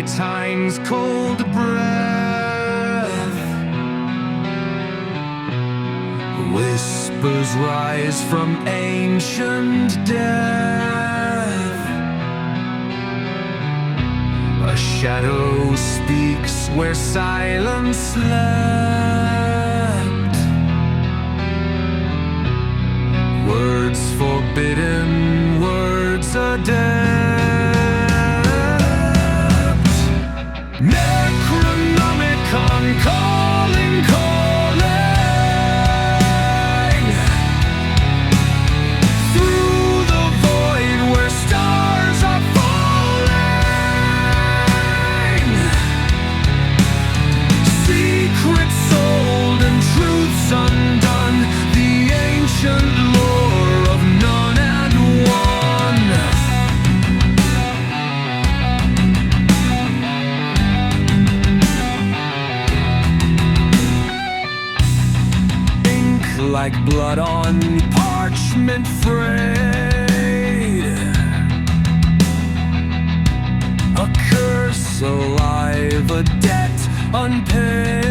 time's cold breath. Whispers rise from ancient death. A shadow speaks where silence slept. Words forbidden, words adept. Necronomicon calling, calling through the void where stars are falling. Secrets sold and truths undone, the ancient lore of none and one. Ink like blood on parchment frayed. A curse alive, a debt unpaid.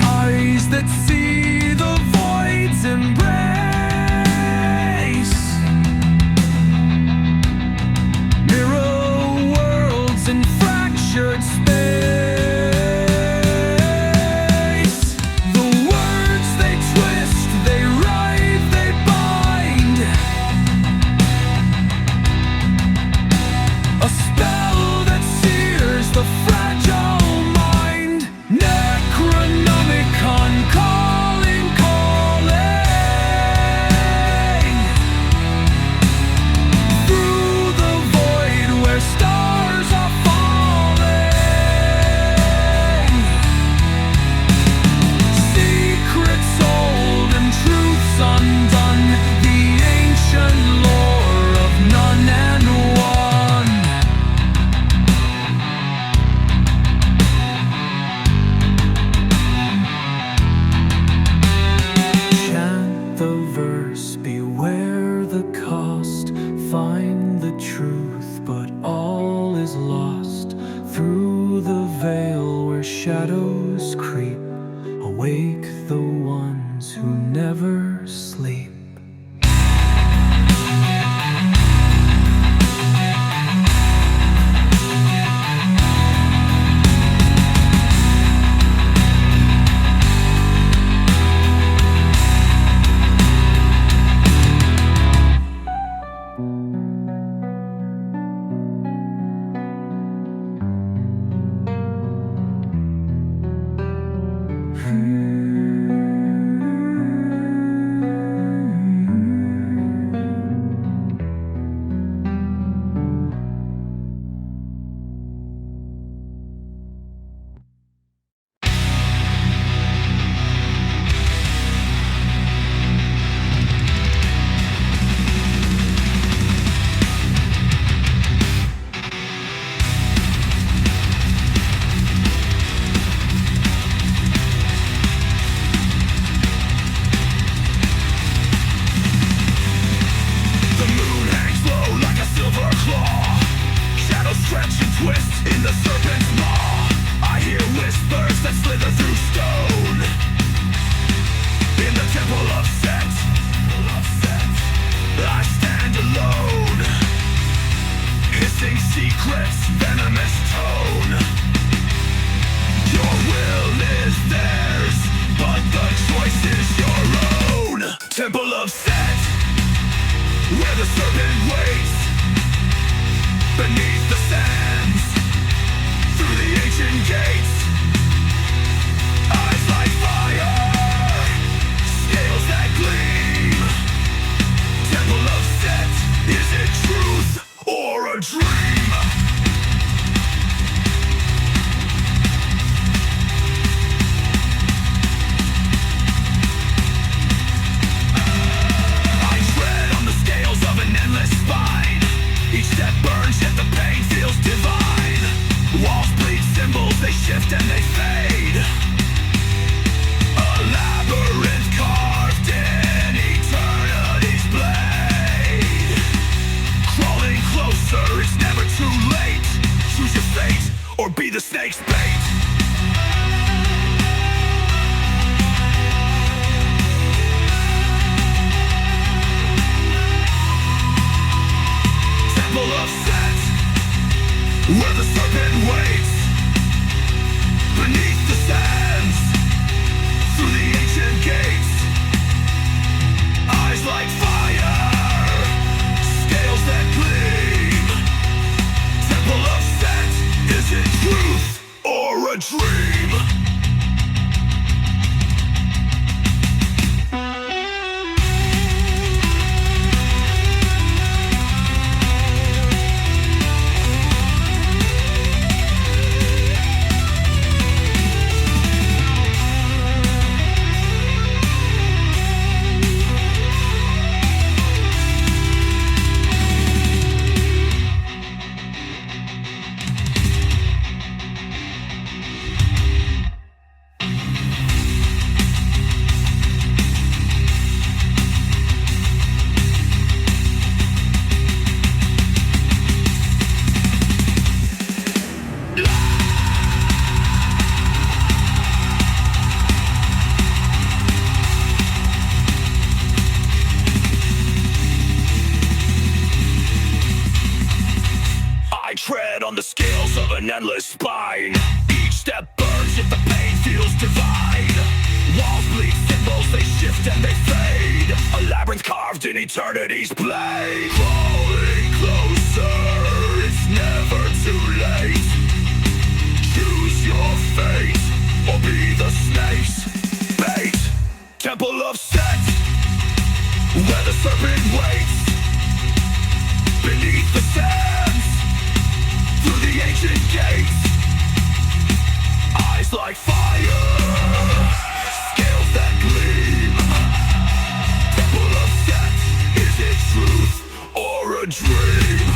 Eyes that see the void's embrace. Mirror worlds in fractured space. The words they twist, they writhe, they bind. A spell that sears the fragile mind. Necronomicon calling, calling through the void where stars are falling. Secrets old and truths undone, the ancient lore of none and one. Chant the verse, beware the cost. Find the truth, but all is lost. Through the veil where shadows creep, awake the ones who never sleep. The moon hangs low like a silver claw. Shadows stretch and twist in the serpent's maw. I hear whispers that slither through stone. In the temple of Set, I stand alone. Hissing secrets, venomous tone. Your will is theirs, but the choice is your own. Temple of Set, where the serpent waits beneath the sands. Through the ancient gates, eyes like fire, scales that gleam. Temple of Set, is it truth or a dream? I tread on the scales of an endless spine. Each step burns, yet the pain feels divine. Walls bleed symbols, they shift and they fade. A labyrinth carved in eternity's blade. Crawling snake's bait. Temple of Set, where the serpent waits beneath the sands, through the ancient gates. Eyes like fire, scales that gleam. Temple of Set, is it truth or a dream? I tread on the scales of an endless spine. Each step burns, yet the pain feels divine. Walls bleed, symbols, they shift and they fade. A labyrinth carved in eternity's blade. Crawling closer, it's never too late. Choose your fate, or be the snake's bait. Temple of Set, where the serpent waits beneath the sands, through the ancient gates. Eyes like fire, scales that gleam. Temple of Set, is it truth or a dream?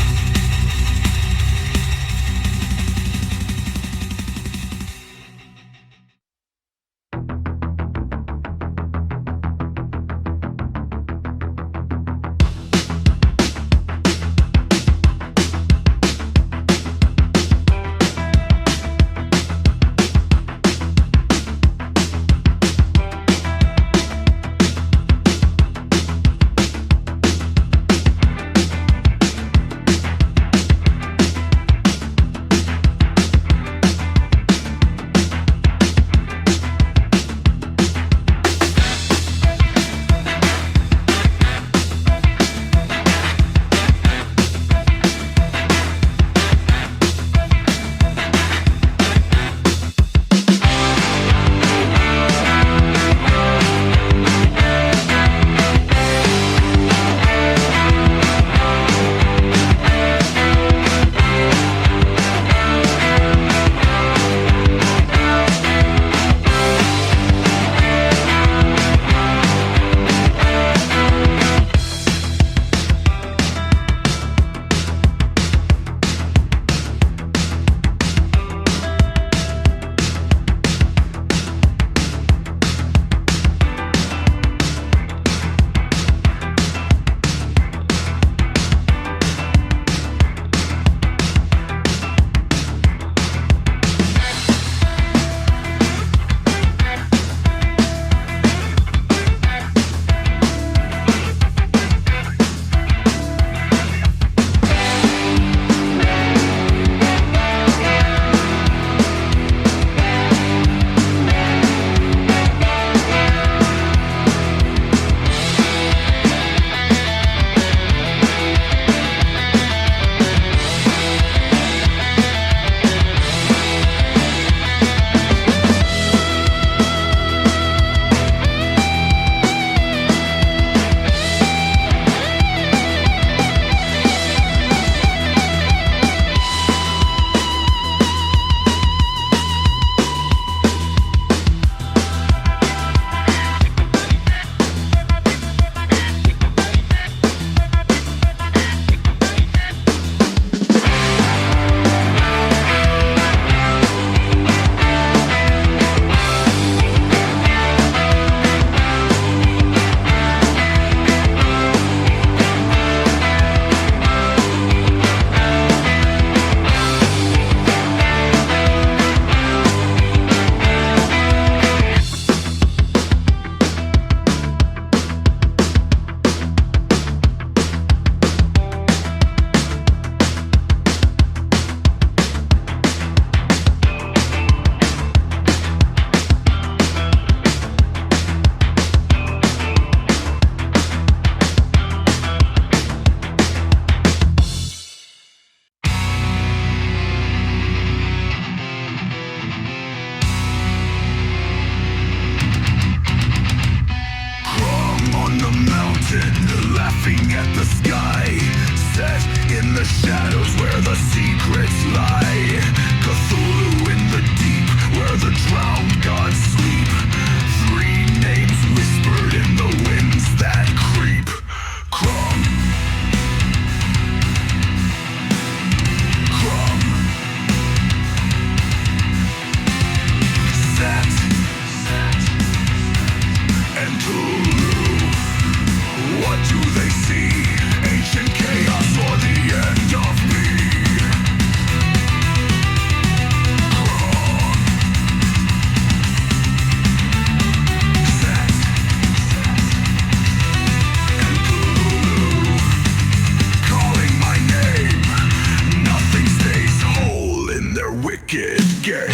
wicked game.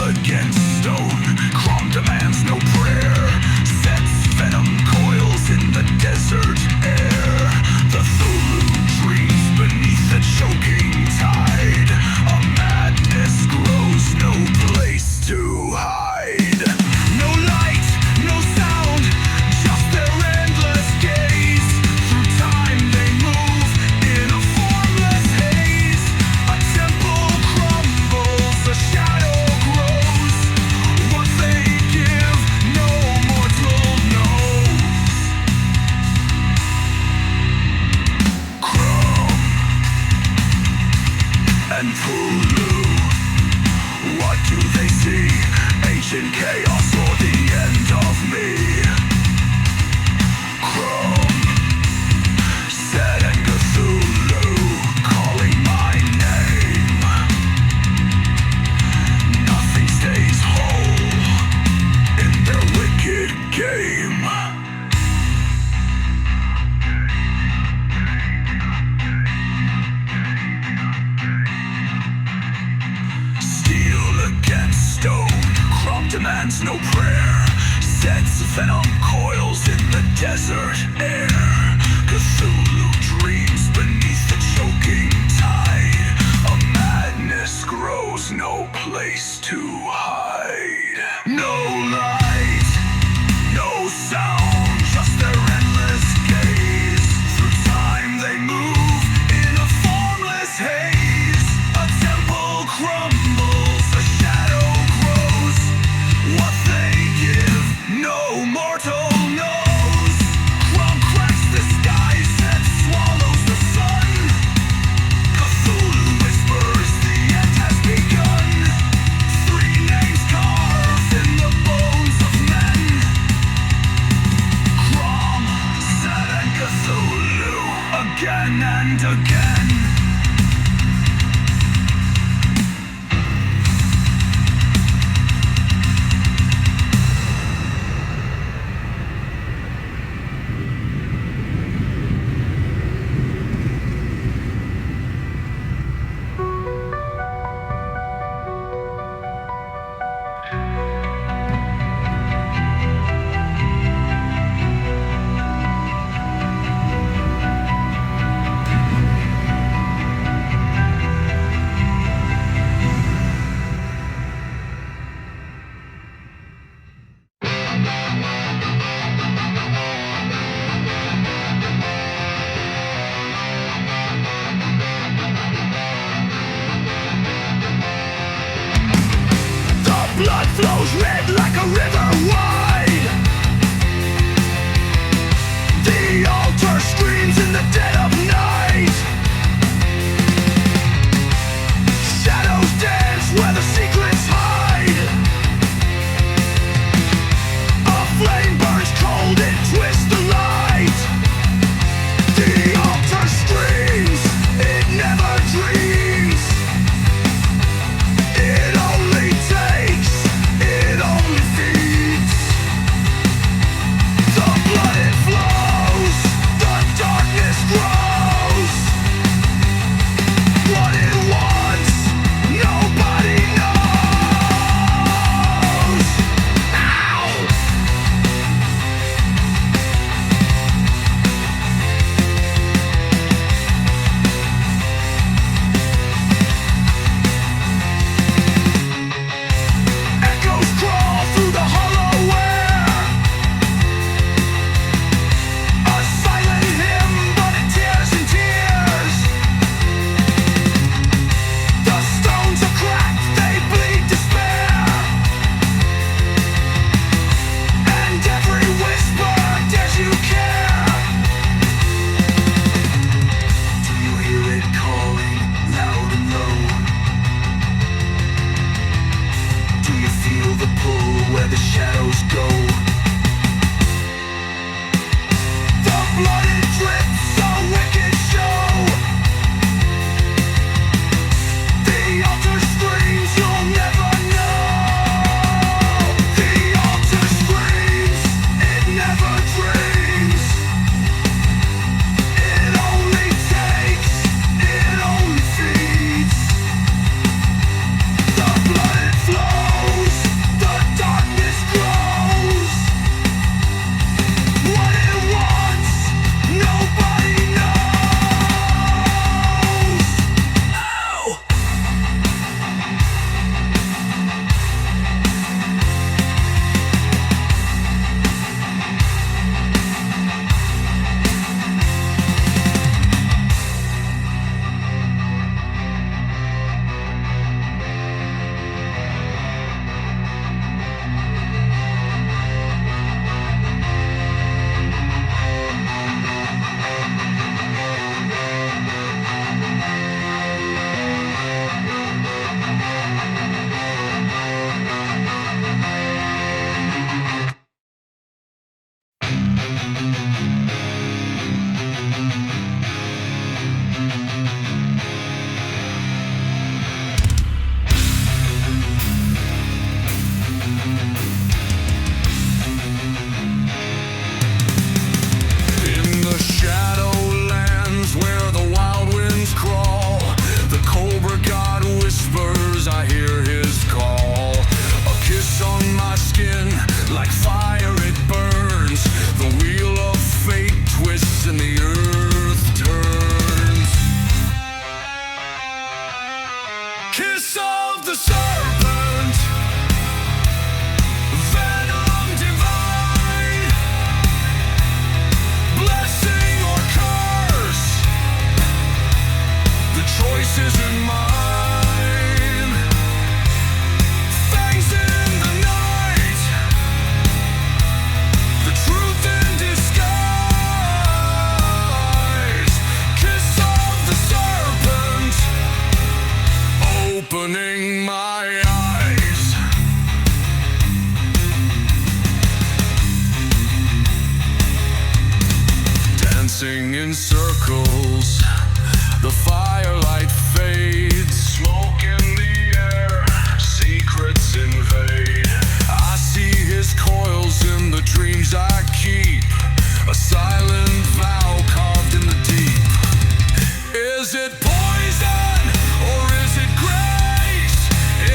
Against stone, Crom demands no prayer, sets venom coils in the desert air. The Thulu dreams beneath the choking tide. A madness grows, no place to hide. No light, no sound, just their endless gaze. Through time they move in a formless haze. A temple crumbles, a shadow and Hulu. What do they see? Ancient chaos or the end of me? Chrome, Set and Cthulhu calling my name. Nothing stays whole in their wicked game. Demands no prayer, sets venom coils in the desert air. Cthulhu dreams beneath the choking tide. A madness grows, no place to hide. No light, no sound, just their endless gaze. Through time they move in a formless haze. A temple crumbles, a shadow grows. What they give, no mortal knows. Crom cracks the skies and swallows the sun. Cthulhu whispers the end has begun. Three names carved in the bones of men. Crom, Set and Cthulhu, again and again. in circles. The firelight fades, smoke in the air, secrets invade. I see his coils in the dreams I keep, a silent vow carved in the deep. Is it poison or is it grace?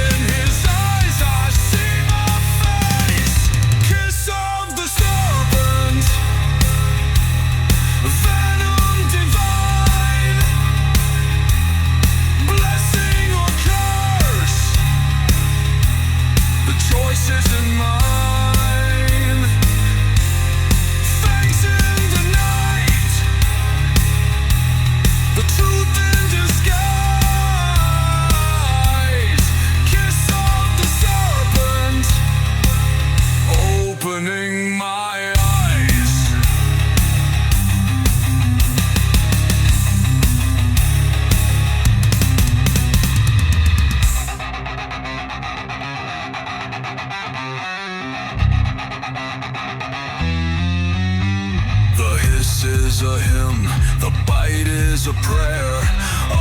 In his eyes I see my face. Kiss of the serpent, venom divine, blessing or curse, the choice isn't mine. Fangs in the night, the truth in disguise. Kiss of the serpent, opening my eyes. The hiss is a hymn, the bite is a prayer.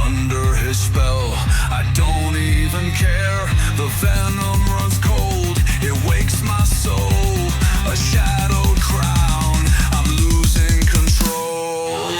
Under his spell, I don't even care. The venom runs cold, it wakes my soul. A shadowed crown, I'm losing control.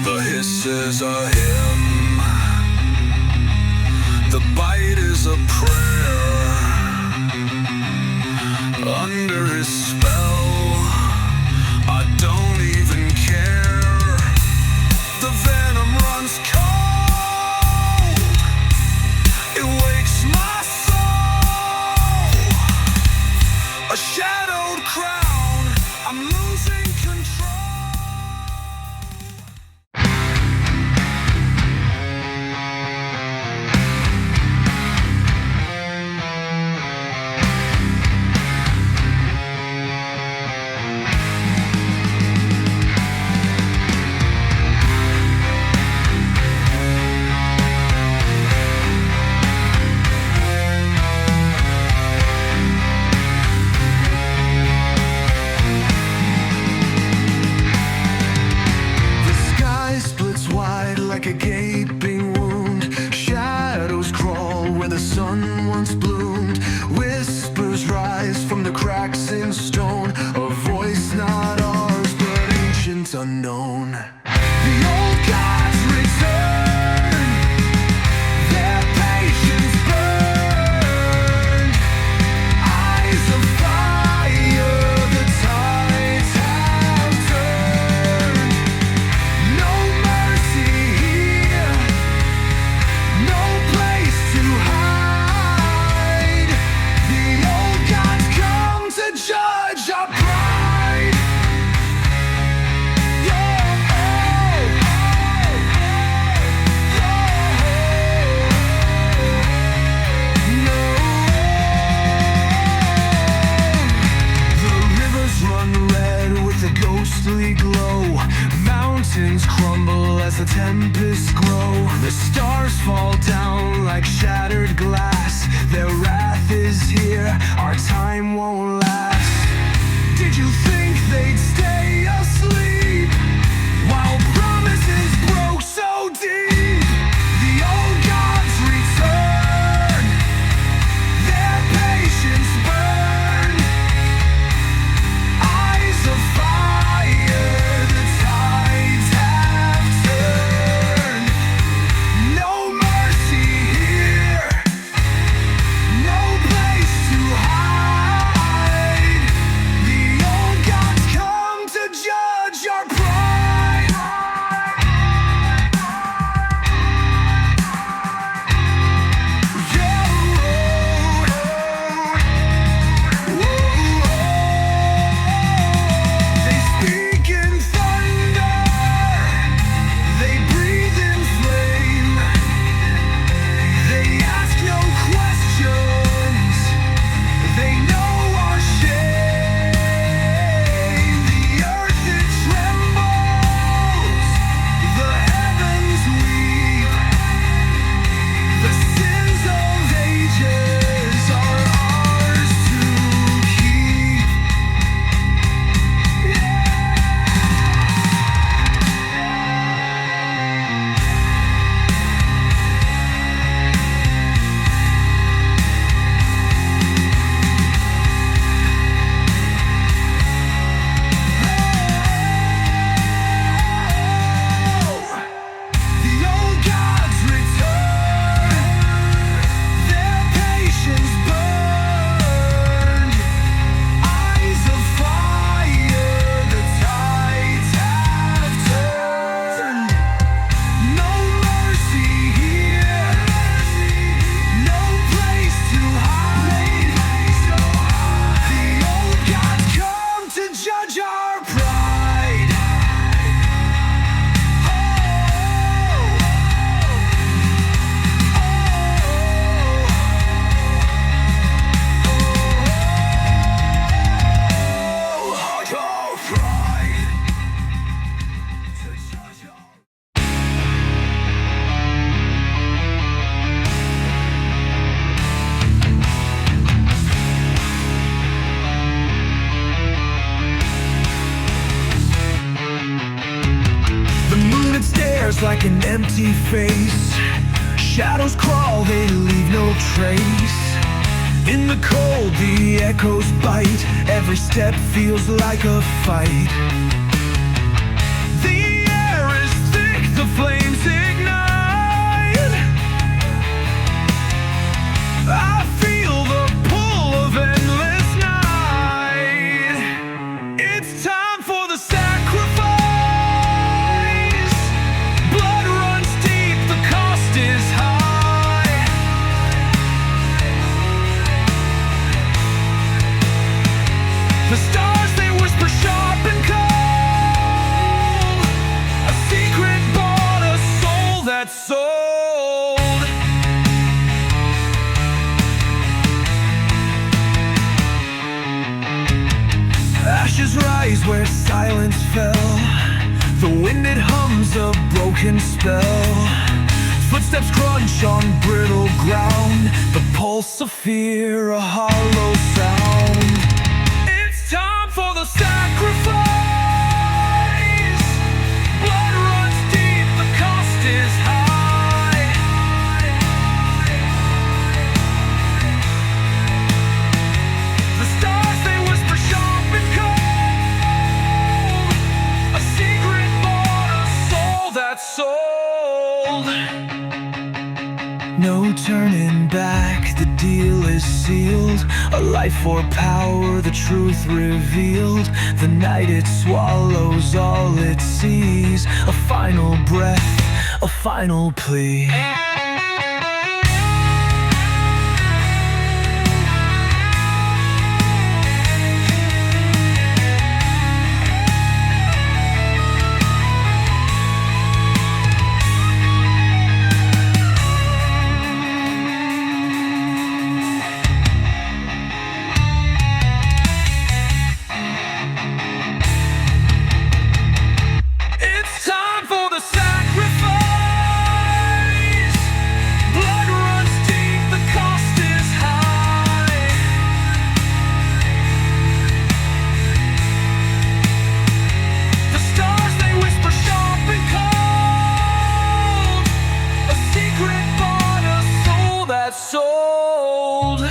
The hiss is a hymn, the bite is a prayer. Under his spell, I don't even care. The venom runs cold, it wakes my soul. A shadowed crown, I'm losing control. Like a gaping wound, shadows crawl where the sun once bloomed. Whispers rise from the cracks in stone, a voice not ours but ancient unknown. The old gods return, their patience burned, eyes of fire, the tides have turned. No mercy here, no place to hide. The old gods come to judge our pride. The rivers run red with a ghostly glow. Mountains crumble as the tempests grow. The stars fall down like shattered glass. Their wrath is here, our time won't last. Did you think they'd stay asleep while promises broke so deep? The old gods return, their patience burn, eyes of fire, the tides have turned. No mercy here, no place to hide. empty face. Shadows crawl, they leave no trace. In the cold, the echoes bite. Every step feels like a fight. The air is thick, the flames ignite. I feel the pull of endless night. It's time for the sacrifice. Blood runs deep, the cost is high. The stars, they whisper sharp and cold. A secret bought a soul that's sold. Ashes rise where silence fell. The wind, it hums a broken spell. Footsteps crunch on brittle ground. The pulse of fear, a hollow sound. It's time for the sacrifice. Blood runs deep, the cost is high. The stars, they whisper sharp and cold. A secret bought a soul that's sold. No turning back, the deal is sealed. A life for power, the truth revealed. The night, it swallows all it sees. A final breath, a final plea. It's time for the sacrifice. Blood runs deep, the cost is high. The stars, they whisper sharp and cold. A secret bought a soul that's sold.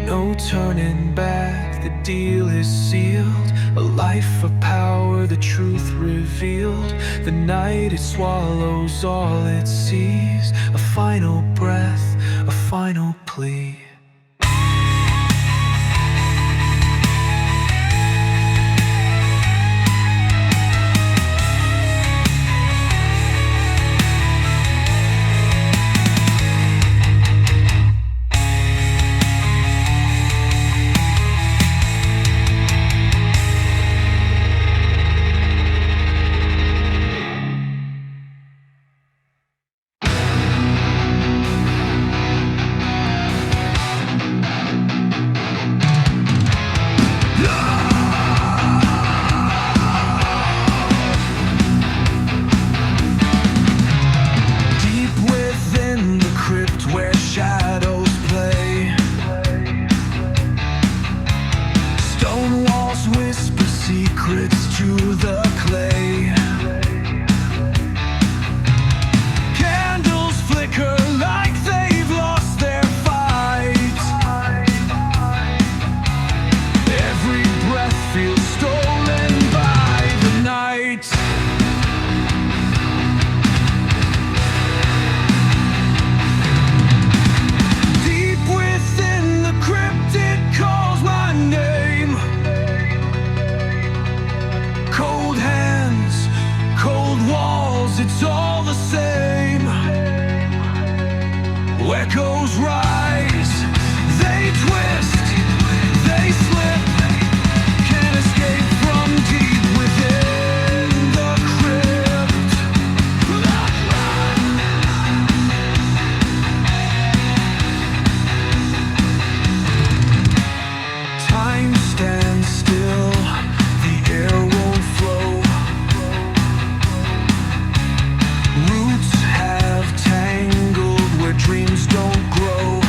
No turning back, the deal is sealed. A life for power, the truth revealed. The night, it swallows all it sees. A final breath, a final plea. Deep within the crypt where shadows play, stone walls whisper secrets to the clay. Candles flicker like they've lost their fight. Every breath feels stolen by the night. Deep within the crypt, it calls my name. Cold hands, cold walls, it's all the same. Echoes rise, they twist, they slip. Can't escape from deep within the crypt. Time stands still, the air won't flow. Roots have tangled where dreams don't grow.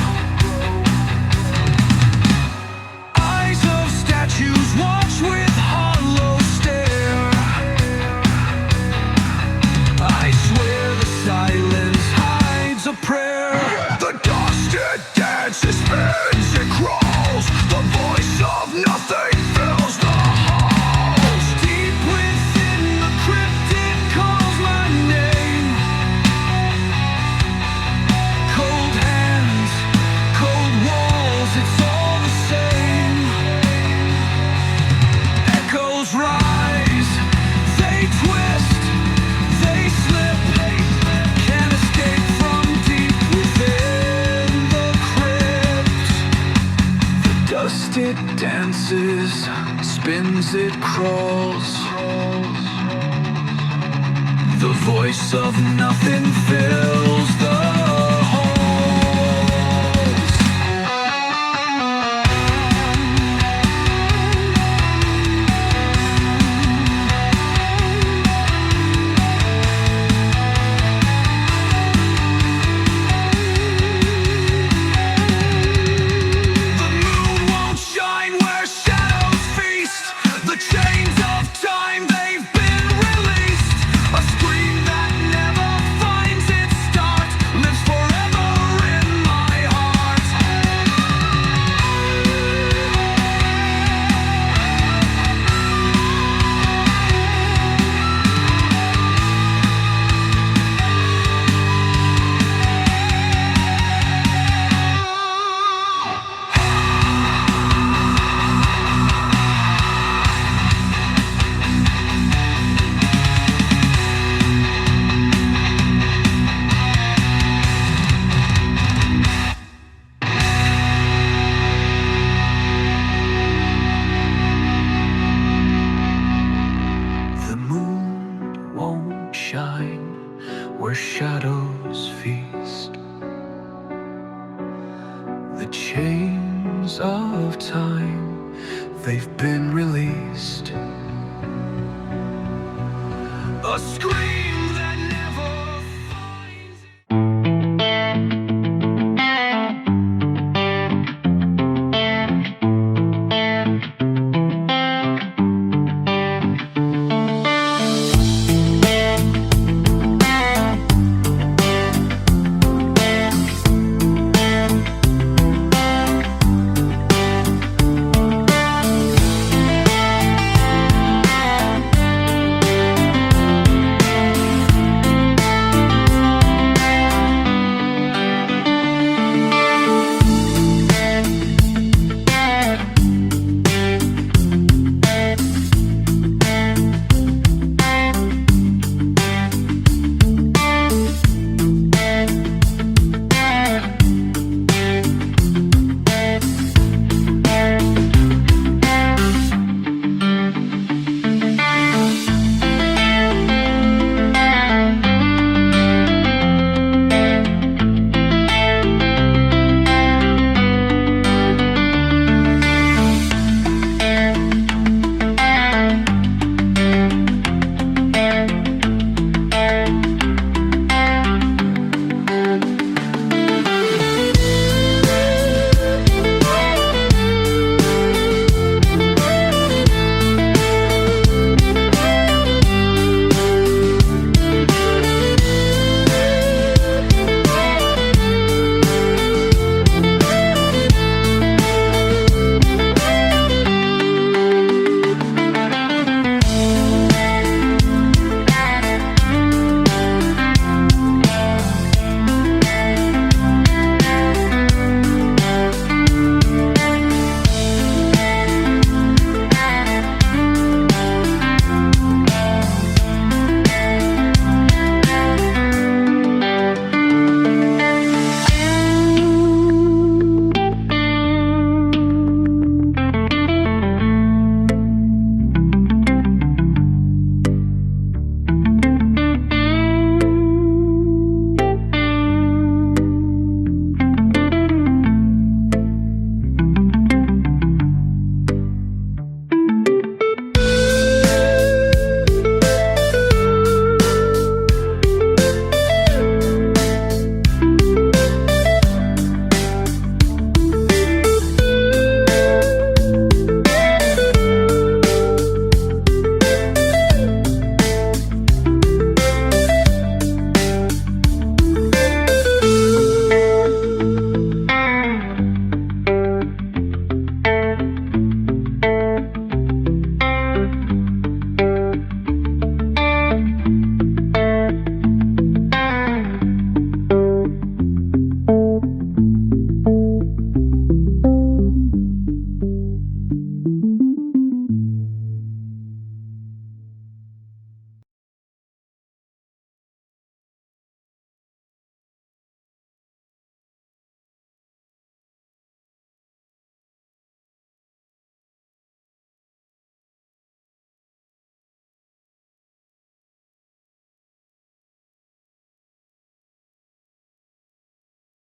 voice of nothing fills the halls. Deep within the crypt it calls my name. Cold hands, cold walls, it's all the same. Echoes rise, they twist, they slip, can't escape from deep within the crypt. The dust it dances, spins it crawls. The voice of nothing fills the halls. The moon won't shine where shadows feast. The chains of time, they've been released. A scream that never finds its start lives forever in my heart. The moon won't shine where shadows feast. The chains of time, they've been released.